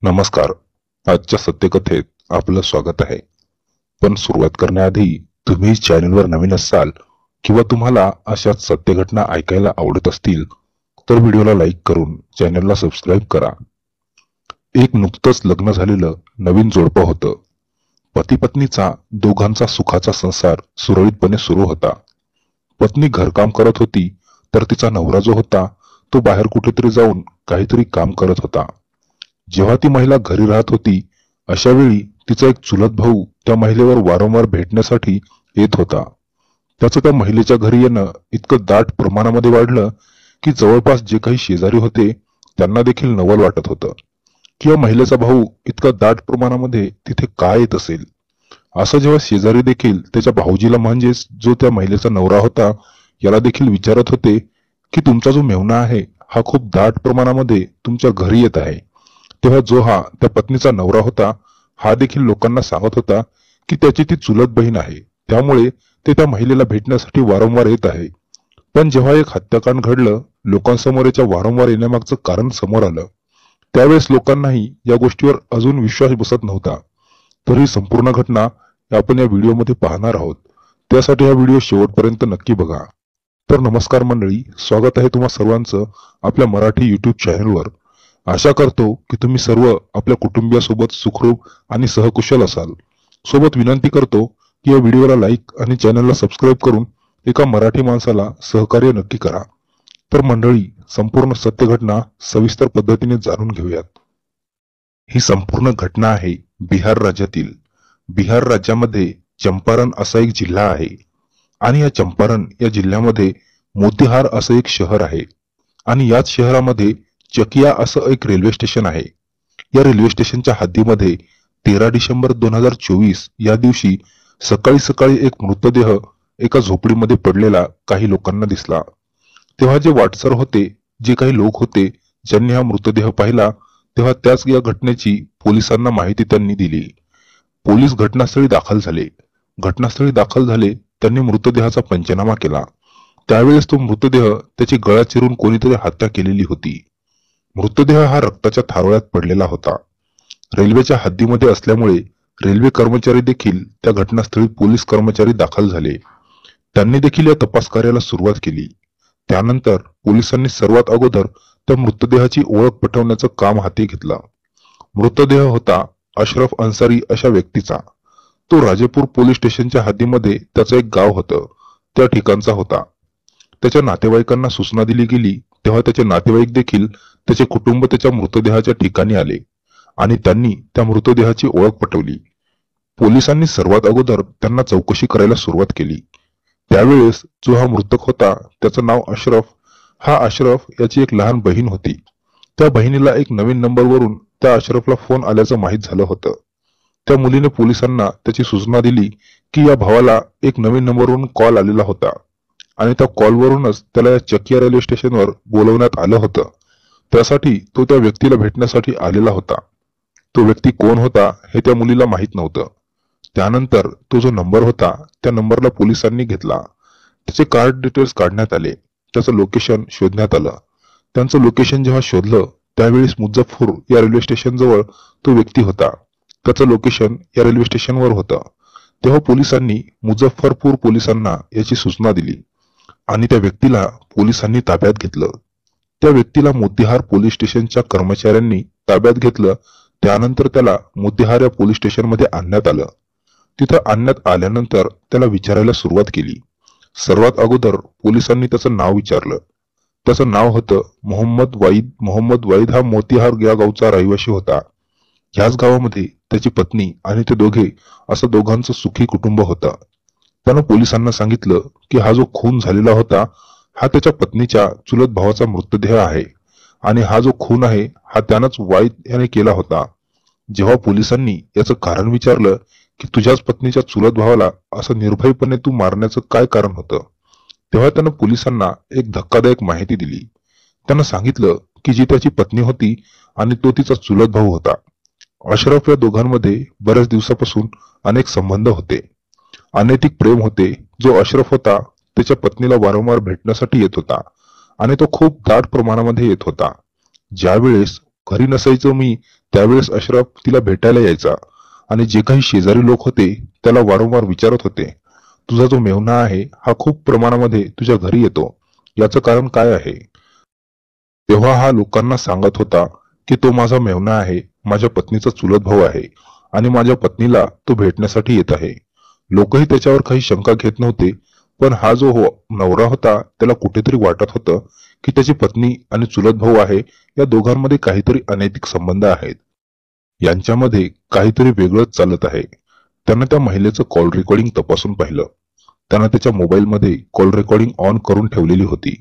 नमस्कार. आजच्या सत्यकथेत आपलं स्वागत आहे. पण सुरुवात करण्याआधी तुम्ही चॅनलवर नवीन असाल किंवा तुम्हाला अशाच सत्य घटना ऐकायला आवडत असतील तर व्हिडिओला लाईक करून चॅनलला सबस्क्राईब करा. एक नुकतंच लग्न झालेलं नवीन जोडपं होतं. पती पत्नीचा दोघांचा सुखाचा संसार सुरळीतपणे सुरू होता. पत्नी घरकाम करत होती तर तिचा नवरा जो होता तो बाहेर कुठेतरी जाऊन काहीतरी काम करत होता. जेव्हा ती महिला घरी राहत होती अशा वेळी तिचा एक चुलत भाऊ त्या महिलेवर वारंवार भेटण्यासाठी येत होता. त्याचं त्या महिलेच्या घरी येणं इतकं दाट प्रमाणामध्ये वाढलं की जवळपास जे काही शेजारी होते त्यांना देखील नवल वाटत होतं की या महिलेचा भाऊ इतका दाट प्रमाणामध्ये तिथे काय येत असेल. असं जेव्हा शेजारी देखील त्याच्या भाऊजीला म्हणजेच जो त्या महिलेचा नवरा होता याला देखील विचारत होते की तुमचा जो मेहुणा आहे हा खूप दाट प्रमाणामध्ये तुमच्या घरी येत आहे, तेव्हा जो हा त्या पत्नीचा नवरा होता हा देखील लोकांना सांगत होता की त्याची ती चुलत बहीण आहे, त्यामुळे ते त्या महिलेला भेटण्यासाठी वारंवार येत आहे. पण जेव्हा एक हत्याकांड घडलं, लोकांसमोर याच्या वारंवार येण्यामागचं कारण समोर आलं, त्यावेळेस लोकांनाही या गोष्टीवर अजून विश्वास बसत नव्हता. तर ही संपूर्ण घटना आपण या व्हिडिओमध्ये पाहणार आहोत. त्यासाठी हा व्हिडिओ शेवटपर्यंत नक्की बघा. तर नमस्कार मंडळी, स्वागत आहे तुम्हा सर्वांचं आपल्या मराठी युट्यूब चॅनलवर. आशा करतो की तुम्ही सर्व आपल्या कुटुंबियासोबत सुखरूप आणि सहकुशल असाल. सोबत विनंती करतो की या व्हिडिओला लाईक आणि चॅनलला सबस्क्राईब करून एका मराठी माणसाला सहकार्य नक्की करा. तर मंडळी, संपूर्ण सत्य घटना सविस्तर पद्धतीने जाणून घेऊयात. ही संपूर्ण घटना आहे बिहार राज्यातील. बिहार राज्यामध्ये चंपारण असा एक जिल्हा आहे आणि या चंपारण या जिल्ह्यामध्ये मोतीहार असं एक शहर आहे आणि याच शहरामध्ये चकिया असं एक रेल्वे स्टेशन आहे. या रेल्वे स्टेशनच्या हद्दीमध्ये 13 डिसेंबर 2024 या दिवशी सकाळी सकाळी एक मृतदेह एका झोपडीमध्ये पडलेला काही लोकांना दिसला. तेव्हा जे वाटसर होते, जे काही लोक होते ज्यांनी हा मृतदेह पाहिला, तेव्हा त्याच या घटनेची पोलिसांना माहिती त्यांनी दिली. पोलीस घटनास्थळी दाखल झाले. त्यांनी मृतदेहाचा पंचनामा केला. त्यावेळेस तो मृतदेह त्याची गळा चिरून कोणीतरी हत्या केलेली होती. मृतदेह हा रक्ताच्या थारोळ्यात पडलेला होता. रेल्वेच्या हद्दीमध्ये असल्यामुळे रेल्वे कर्मचारी देखील त्या घटनास्थळी पोलीस कर्मचारी दाखल झाले. त्यांनी देखील या तपास कार्याला सुरुवात केली. त्यानंतर पोलिसांनी सर्वात अगोदर त्या मृतदेहाची ओळख पटवण्याचं काम हाती घेतलं. मृतदेह होता अशरफ अन्सारी अशा व्यक्तीचा. तो राजेपूर पोलीस स्टेशनच्या हद्दीमध्ये त्याचं एक गाव होतं, त्या ठिकाणचा होता. त्याच्या नातेवाईकांना सूचना दिली गेली तेव्हा त्याचे नातेवाईक देखील त्याचे कुटुंब त्याच्या मृतदेहाच्या ठिकाणी आले आणि त्यांनी त्या मृतदेहाची ओळख पटवली. पोलिसांनी सर्वात अगोदर त्यांना चौकशी करायला सुरुवात केली. त्यावेळेस जो हा मृतक होता त्याचं नाव अशरफ. हा अशरफ याची एक लहान बहीण होती. त्या बहिणीला एक नवीन नंबरवरून त्या अशरफला फोन आल्याचं माहीत झालं होतं. त्या मुलीने पोलिसांना त्याची सूचना दिली की या भावाला एक नवीन नंबरवरून कॉल आलेला होता आणि त्या कॉलवरूनच त्याला या चकिया रेल्वे स्टेशनवर बोलवण्यात आलं होतं. त्यासाठी तो त्या व्यक्तीला भेटण्यासाठी आलेला होता. तो व्यक्ती कोण होता हे त्या मुलीला माहीत नव्हतं. त्यानंतर तो जो नंबर होता त्या नंबरला पोलिसांनी घेतला. त्याचे कार्ड डिटेल्स काढण्यात आले. त्याचं लोकेशन शोधण्यात आलं. त्यांचं लोकेशन जेव्हा शोधलं त्यावेळेस मुझफ्फर या रेल्वे स्टेशन जवळ तो व्यक्ती होता. त्याचं लोकेशन या रेल्वे स्टेशनवर होतं. तेव्हा पोलिसांनी मुझफ्फरपूर पोलिसांना याची सूचना दिली आणि त्या व्यक्तीला पोलिसांनी ताब्यात घेतलं. त्या व्यक्तीला मोतीहार पोलीस स्टेशनच्या कर्मचाऱ्यांनी ताब्यात घेतलं. त्यानंतर त्याला मोतीहार या पोलीस स्टेशनमध्ये आणण्यात आलं. तिथं आणण्यात आल्यानंतर त्याला विचारायला सुरुवात केली. सर्वात अगोदर पोलिसांनी त्याचं नाव विचारलं. त्याचं नाव होतं मोहम्मद वाईद. मोहम्मद वाईद हा मोतीहार या गावचा रहिवासी होता. ह्याच गावामध्ये त्याची पत्नी आणि ते दोघे असं दोघांचं सुखी कुटुंब होतं. त्यानं पोलिसांना सांगितलं की हा जो खून झालेला होता हा त्याच्या पत्नीच्या चुलत भावाचा मृतदेह आहे आणि हा जो खून आहे हा त्यानंच वाईद याने केला होता. जेव्हा पोलिसांनी याचं कारण विचारलं की तुझ्याच पत्नीच्या चुलत भावाला असं निर्भयपणे तू मारण्याचं काय कारण होतं, तेव्हा त्यानं पोलिसांना एक धक्कादायक माहिती दिली. त्यानं सांगितलं की जी त्याची पत्नी होती आणि तो तिचा चुलत भाऊ होता. अशरफ या दोघांमध्ये बऱ्याच दिवसापासून अनेक संबंध होते. अनैतिक प्रेम होते. जो अशरफ होता त्याच्या पत्नीला वारंवार भेटण्यासाठी येत होता आणि तो खूप दाट प्रमाणामध्ये येत होता. ज्यावेळेस घरी नसायचो मी त्यावेळेस अशरफ तिला भेटायला यायचा आणि जे काही शेजारी लोक होते त्याला वारंवार विचारत होते, तुझा जो मेहुणा आहे हा खूप प्रमाणामध्ये तुझ्या घरी येतो, याचं कारण काय आहे? तेव्हा हा लोकांना सांगत होता की तो माझा मेहुणा आहे, माझ्या पत्नीचा चुलत भाऊ आहे आणि माझ्या पत्नीला तो भेटण्यासाठी येत आहे. लोकही त्याच्यावर काही शंका घेत नव्हते, पण हा जो नवरा होता त्याला कुठेतरी वाटत होतं की त्याची पत्नी आणि चुलत भाऊ आहे, या दोघांमध्ये काहीतरी अनैतिक संबंध आहेत, यांच्यामध्ये काहीतरी वेगळंच चालत आहे. त्यानं त्या महिलेचं कॉल रेकॉर्डिंग तपासून पाहिलं. त्यानं त्याच्या मोबाईलमध्ये कॉल रेकॉर्डिंग ऑन करून ठेवलेली होती.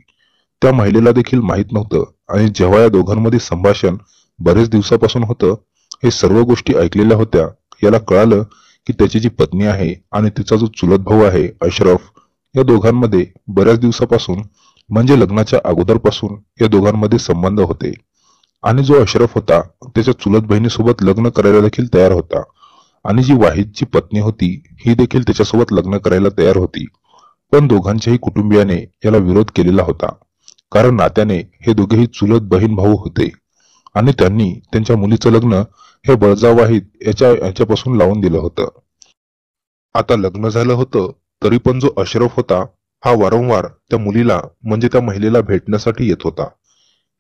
त्या महिलेला देखील माहित नव्हतं आणि जेव्हा या दोघांमध्ये संभाषण बरेच दिवसापासून होतं, हे सर्व गोष्टी ऐकलेल्या होत्या, याला कळालं की त्याची जी पत्नी आहे आणि तिचा जो चुलत भाऊ आहे अशरफ, या दोघांमध्ये बऱ्याच दिवसापासून म्हणजे लग्नाच्या अगोदरपासून या दोघांमध्ये संबंध होते आणि जो अशरफ होता त्याच्या चुलत बहिणीसोबत लग्न करायला देखील तयार होता आणि जी वाहिदची पत्नी होती ही देखील त्याच्यासोबत लग्न करायला तयार होती. पण दोघांच्याही कुटुंबियाने याला विरोध केलेला होता, कारण नात्याने हे दोघेही चुलत बहीण भाऊ होते आणि त्यांनी त्यांच्या मुलीचं लग्न हे बळजाव वाहिद याच्यापासून लावून दिलं होतं. आता लग्न झालं होतं तरी पण जो अशरफ होता हा वारंवार त्या मुलीला म्हणजे त्या महिलेला भेटण्यासाठी येत होता.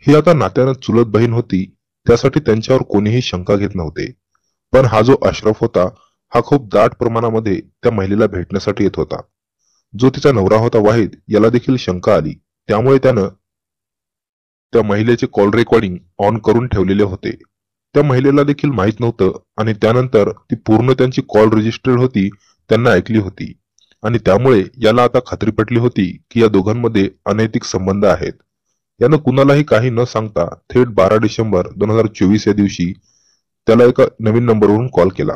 ही आता नात्यानं चुलत बहीण होती, त्यासाठी त्यांच्यावर कोणीही शंका घेत नव्हते. पण हा जो अशरफ होता हा खूप दाट प्रमाणामध्ये त्या महिलेला भेटण्यासाठी येत होता. जो तिचा नवरा होता वाहिद याला देखील शंका आली, त्यामुळे त्यानं त्या महिलेचे कॉल रेकॉर्डिंग ऑन करून ठेवलेले होते. त्या महिलेला देखील माहित नव्हतं आणि त्यानंतर ती पूर्ण त्यांची कॉल रजिस्टर्ड होती, त्यांना ऐकली होती आणि त्यामुळे याला आता खात्री पटली होती की या दोघांमध्ये अनैतिक संबंध आहेत. यानं कुणालाही काही न सांगता थेट 12 डिसेंबर 2024 या दिवशी त्याला एका नवीन नंबरवरून कॉल केला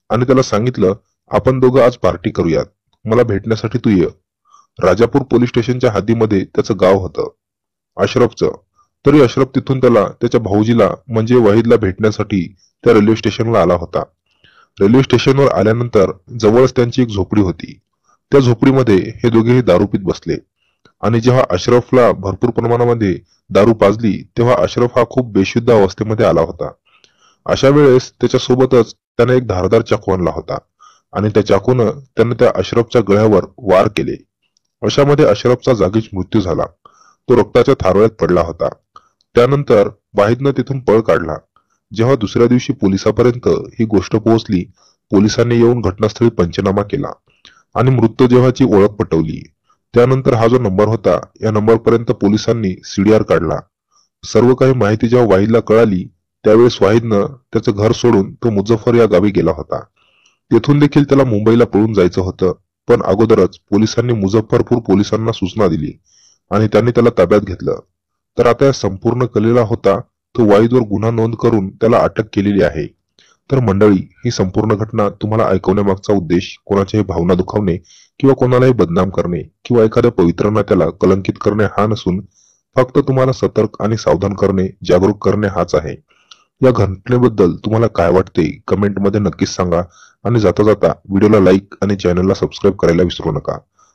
आणि त्याला सांगितलं, आपण दोघं आज पार्टी करूयात, मला भेटण्यासाठी तू ये. राजापूर पोलीस स्टेशनच्या हद्दीमध्ये त्याचं गाव होतं अशरफचं. तरी अशरफ तिथून त्याला त्याच्या भाऊजीला म्हणजे वहीदला भेटण्यासाठी त्या रेल्वे स्टेशनला आला होता. रेल्वे स्टेशनवर आल्यानंतर जवळच त्यांची एक झोपडी होती. त्या झोपडीमध्ये हे दोघेही दारू पीत बसले आणि जेव्हा अशरफला भरपूर प्रमाणामध्ये दारू पाजली तेव्हा अशरफ हा खूप बेशुद्ध अवस्थेमध्ये आला होता. अशा वेळेस त्याच्या सोबतच त्याने एक धारदार चाकू आणला होता आणि त्या चाकूनं त्याने त्या अशरफच्या गळ्यावर वार केले. अशामध्ये अशरफचा जागीच मृत्यू झाला. तो रक्ताच्या थारोळ्यात पडला होता. त्यानंतर वाहिदनं तिथून पळ काढला. जेव्हा दुसऱ्या दिवशी पोलिसांपर्यंत ही गोष्ट पोहोचली, पोलिसांनी येऊन घटनास्थळी पंचनामा केला आणि मृतदेहाची ओळख पटवली. त्यानंतर हा जो नंबर होता या नंबर पर्यंत पोलिसांनी CDR काढला. सर्व काही माहिती जेव्हा वाहिदला कळाली त्यावेळेस वाहिदनं त्याचं घर सोडून तो मुझफ्फर या गावी गेला होता. तेथून देखील त्याला मुंबईला पळून जायचं होतं, पण अगोदरच पोलिसांनी मुझफ्फरपूर पोलिसांना सूचना दिली आणि त्यांनी त्याला ताब्यात घेतलं. तर आता या संपूर्ण कलेला होता तो वाहिदवर गुन्हा नोंद करून त्याला अटक केलेली आहे. तर मंडळी, ही संपूर्ण घटना तुम्हाला ऐकवण्यामागचा उद्देश कोणाच्याही भावना दुखावणे किंवा कोणालाही बदनाम करणे किंवा एखाद्या पवित्र नात्याला कलंकित करणे हा नसून फक्त तुम्हाला सतर्क आणि सावधान करणे, जागरूक करणे हाच आहे. या घटनेबद्दल तुम्हाला काय वाटते कमेंटमध्ये नक्कीच सांगा आणि जाता जाता व्हिडिओला लाईक आणि चॅनलला सबस्क्राईब करायला विसरू नका.